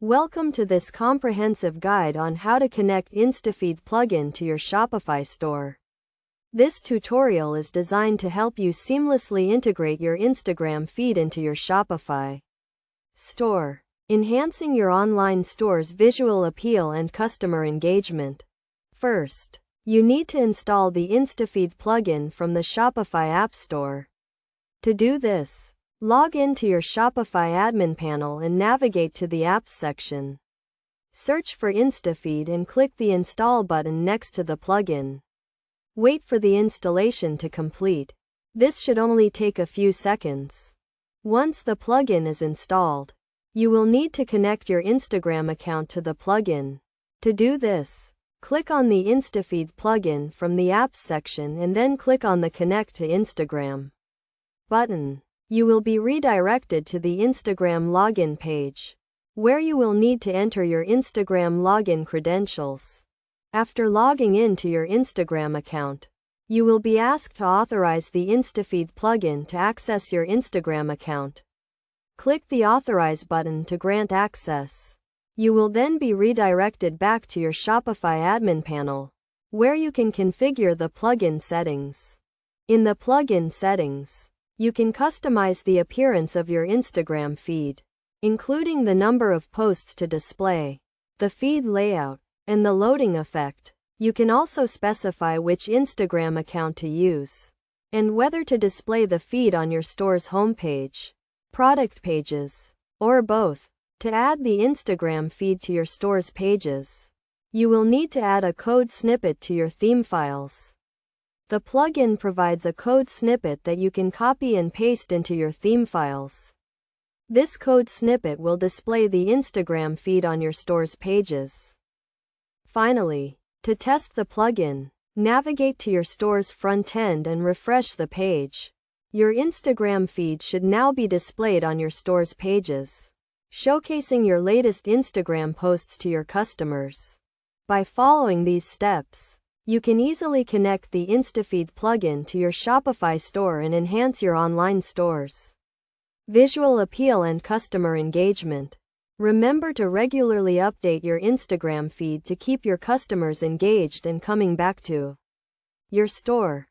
Welcome to this comprehensive guide on how to connect Instafeed plugin to your Shopify store. This tutorial is designed to help you seamlessly integrate your Instagram feed into your Shopify store, enhancing your online store's visual appeal and customer engagement. First, you need to install the Instafeed plugin from the Shopify App Store. To do this, log into your Shopify admin panel and navigate to the Apps section. Search for Instafeed and click the Install button next to the plugin. Wait for the installation to complete. This should only take a few seconds. Once the plugin is installed, you will need to connect your Instagram account to the plugin. To do this, click on the Instafeed plugin from the Apps section and then click on the Connect to Instagram button. You will be redirected to the Instagram login page, where you will need to enter your Instagram login credentials. After logging in to your Instagram account, you will be asked to authorize the Instafeed plugin to access your Instagram account. Click the Authorize button to grant access. You will then be redirected back to your Shopify admin panel, where you can configure the plugin settings. In the plugin settings, you can customize the appearance of your Instagram feed, including the number of posts to display, the feed layout, and the loading effect. You can also specify which Instagram account to use, and whether to display the feed on your store's homepage, product pages, or both. To add the Instagram feed to your store's pages, you will need to add a code snippet to your theme files. The plugin provides a code snippet that you can copy and paste into your theme files. This code snippet will display the Instagram feed on your store's pages. Finally, to test the plugin, navigate to your store's front end and refresh the page. Your Instagram feed should now be displayed on your store's pages, showcasing your latest Instagram posts to your customers. By following these steps, you can easily connect the Instafeed plugin to your Shopify store and enhance your online store's visual appeal and customer engagement. Remember to regularly update your Instagram feed to keep your customers engaged and coming back to your store.